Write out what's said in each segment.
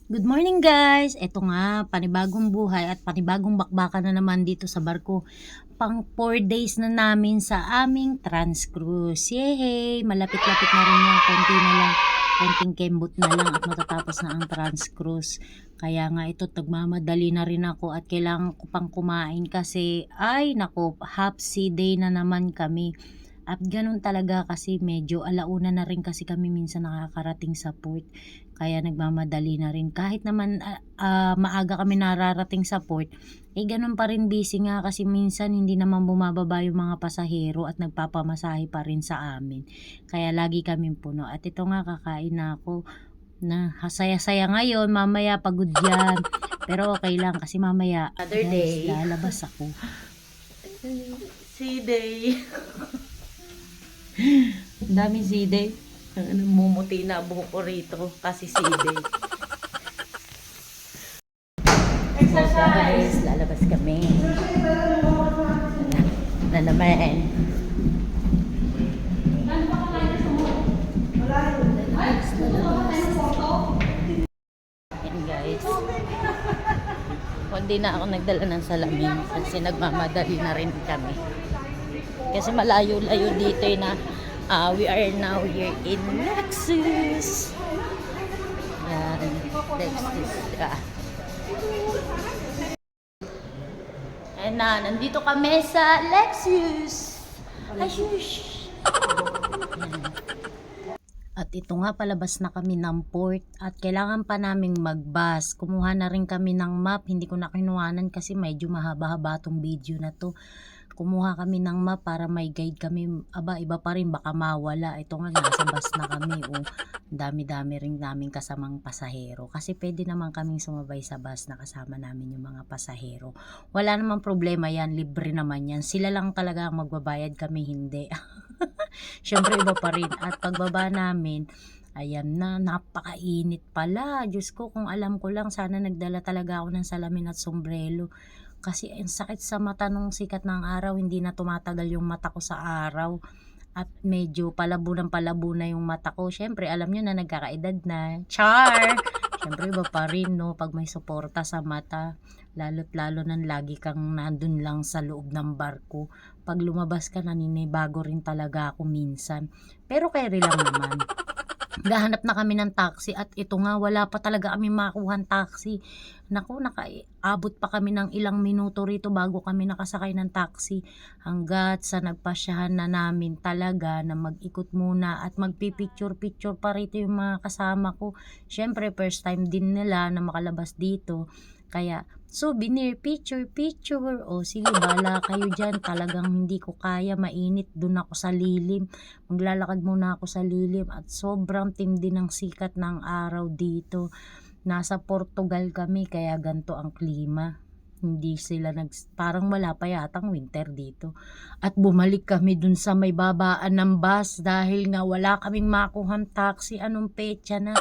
Good morning guys! Ito nga, panibagong buhay at panibagong bakbakan na naman dito sa barko. Pang 4 days na namin sa aming Transcruise. Yehey! Malapit-lapit na rin yung konti na lang. Konting kembot na lang at matatapos na ang Transcruise. Kaya nga ito, nagmamadali na rin ako at kailangan ko pang kumain kasi ay nako, half sea day na naman kami. At ganun talaga kasi medyo alauna na rin kasi kami minsan nakakarating sa port. Kaya nagmamadali na rin. Kahit naman maaga kami nararating sa port, ganun pa rin busy nga kasi minsan hindi naman bumababa yung mga pasahero at nagpapamasahe pa rin sa amin. Kaya lagi kami puno. At ito nga kakain na ako na saya-saya ngayon, mamaya pagod yan. Pero okay lang kasi mamaya Other day. lalabas ako. C-Day. Ang daming side. Mumuti na buhok ko rito kasi C-Day. So guys, lalabas kami. Na naman. Yan guys. Hindi na ako nagdala ng salamin kasi nagmamadali na rin kami. Kasi malayo-layo dito na we are now here in Lexus. Yan, Lexus. And nandito kami sa Lexus. Ay, shush. At ito nga, palabas na kami ng port at kailangan pa naming mag-bus. Kumuha na rin kami ng map. Hindi ko na kinuhanan kasi medyo mahaba-haba tong video na to. Kumuha kami ng map para may guide kami. Aba, iba pa rin, baka mawala. Ito nga, nasa bus na kami. Dami-dami rin naming kasamang pasahero. Kasi pwede naman kaming sumabay sa bus na kasama namin yung mga pasahero. Wala namang problema yan, libre naman yan. Sila lang talaga ang magbabayad, kami hindi. Syempre iba pa rin. At pagbaba namin, ayan na, napakainit pala. Diyos ko, kung alam ko lang, sana nagdala talaga ako ng salamin at sombrero. Kasi ang sakit sa mata nung sikat ng araw, hindi na tumatagal yung mata ko sa araw. At medyo palabo na yung mata ko. Syempre, alam nyo na nagkakaedad na. Char! Syempre, iba pa rin, no? Pag may suporta sa mata, lalo't lalo nang lagi kang nandun lang sa loob ng barko. Pag lumabas ka, naninibago rin talaga ako minsan. Pero carry lang naman. Gahanap na kami ng taxi at ito nga, wala pa talaga kami makuhang taxi. Naku, nakaabot pa kami ng ilang minuto rito bago kami nakasakay ng taxi. Hanggat sa nagpasyahan na namin talaga na mag-ikot muna at magpipicture-picture pa rito yung mga kasama ko. Syempre, first time din nila na makalabas dito. Kaya, souvenir, picture. O sige, bala kayo dyan. Talagang hindi ko kaya, mainit. Doon ako sa lilim. Maglalakad muna ako sa lilim. At sobrang tindi ng sikat ng araw dito. Nasa Portugal kami, kaya ganito ang klima. Hindi sila parang wala pa yatang winter dito. At bumalik kami dun sa may babaan ng bus dahil nga wala kaming makuhang taxi. Anong petsa na?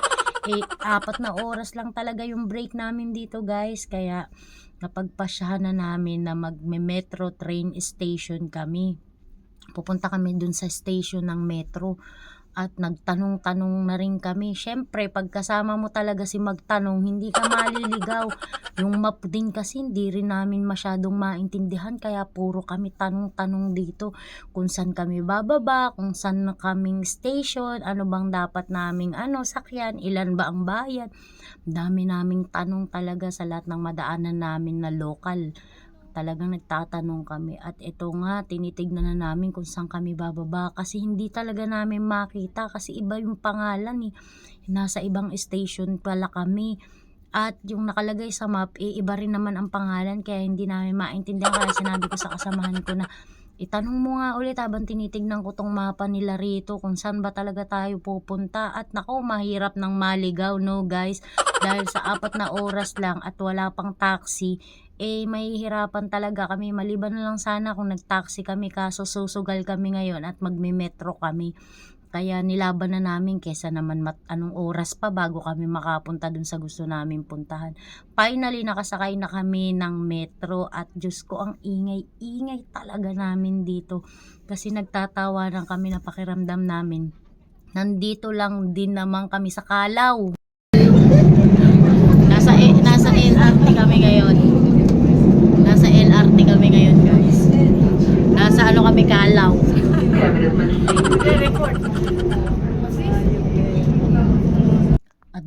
4 na oras lang talaga yung break namin dito guys. Kaya napagpasyahan na namin na magme-metro train station kami. Pupunta kami dun sa station ng metro. At nagtanong-tanong na rin kami. Syempre, pagkasama mo talaga si magtanong, hindi ka maliligaw. Yung map din kasi hindi rin namin masyadong maintindihan. Kaya puro kami tanong-tanong dito. Kung saan kami bababa, kung saan na kaming station, ano bang dapat naming sakyan, ilan ba ang bayad. Dami naming tanong talaga sa lahat ng madaanan namin na local. Talagang nagtatanong kami at ito nga tinitignan na namin kung saan kami bababa kasi hindi talaga namin makita kasi iba yung pangalan nasa ibang station pala kami at yung nakalagay sa map iba rin naman ang pangalan kaya hindi namin maintindihan. Kaya sinabi ko sa kasamahan ko na itanong mo nga ulit habang tinitignan ko tong mapa nila rito kung saan ba talaga tayo pupunta. At nako, mahirap ng maligaw, no guys, dahil sa 4 na oras lang at wala pang taxi, mahihirapan talaga kami. Maliban na lang sana kung nag-taxi kami, kaso susugal kami ngayon at magme-metro kami. Kaya nilaban na namin kesa naman anong oras pa bago kami makapunta dun sa gusto namin puntahan. Finally, nakasakay na kami ng metro at Diyos ko, ang ingay-ingay talaga namin dito. Kasi nagtatawanan kami na pakiramdam namin. Nandito lang din naman kami sa Kalaw.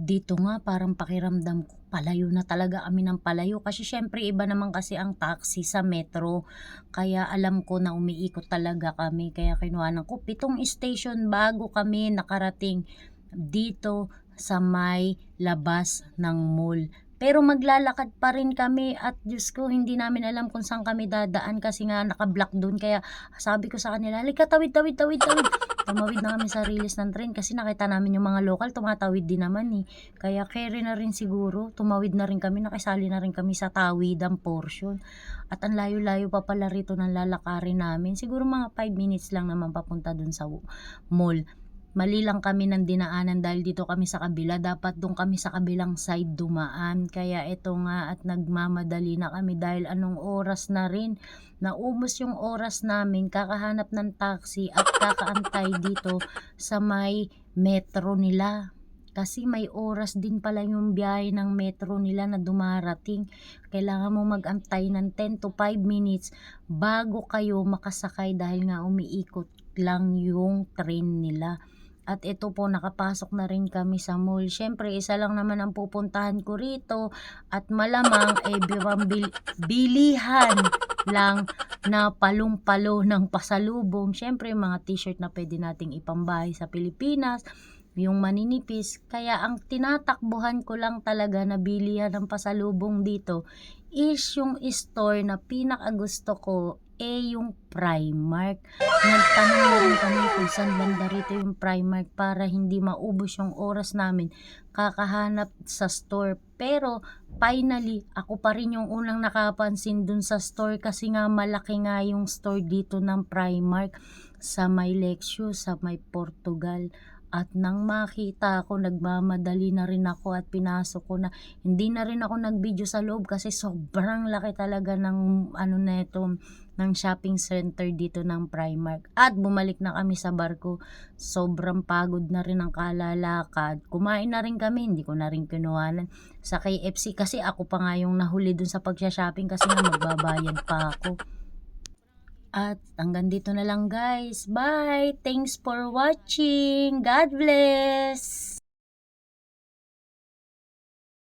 dito nga parang pakiramdam ko palayo na talaga kami ng palayo kasi syempre iba naman kasi ang taxi sa metro. Kaya alam ko na umiikot talaga kami kaya kinuhanan ko 7 station bago kami nakarating dito sa may labas ng mall. Pero maglalakad pa rin kami at Diyos ko hindi namin alam kung saan kami dadaan kasi nga naka-block doon kaya sabi ko sa kanila, "Halika tawid, tawid, tawid, tawid." Tumawid na kami sa release ng train kasi nakita namin yung mga lokal tumatawid din naman eh. Kaya carry na rin siguro, tumawid na rin kami, nakisali na rin kami sa tawidang portion. At ang layo-layo pa pala rito ng lalakarin namin. Siguro mga 5 minutes lang naman papunta dun sa mall. Mali lang kami ng dinaanan dahil dito kami sa kabila, dapat doon kami sa kabilang side dumaan. Kaya ito nga at nagmamadali na kami dahil anong oras na rin. Naubos yung oras namin kakahanap ng taxi at kakaantay dito sa may metro nila. Kasi may oras din pala yung biyahe ng metro nila na dumarating. Kailangan mo mag-antay ng 10 to 5 minutes bago kayo makasakay dahil nga umiikot lang yung train nila. At ito po, nakapasok na rin kami sa mall. Siyempre, isa lang naman ang pupuntahan ko rito. At malamang, bilihan lang na palong-palo ng pasalubong. Siyempre, mga t-shirt na pwede nating ipambahay sa Pilipinas. Yung maninipis. Kaya ang tinatakbuhan ko lang talaga na bilihan ng pasalubong dito is yung store na pinakagusto ko yung Primark. Nagtanong na rin kami kung saan banda rito yung Primark para hindi maubos yung oras namin kakahanap sa store. Pero finally, ako pa rin yung unang nakapansin dun sa store kasi nga malaki nga yung store dito ng Primark sa may Lexus, sa may Portugal. At nang makita ko, nagmamadali na rin ako at pinasok ko na. Hindi na rin ako nag-video sa loob kasi sobrang laki talaga ng ng shopping center dito ng Primark. At bumalik na kami sa barko. Sobrang pagod na rin ang kalalakad. Kumain na rin kami, hindi ko na rin kinuhanan sa KFC kasi ako pa nga yung nahuli dun sa pagsha-shopping kasi nga magbabayad pa ako. At hanggang dito na lang guys. Bye! Thanks for watching. God bless!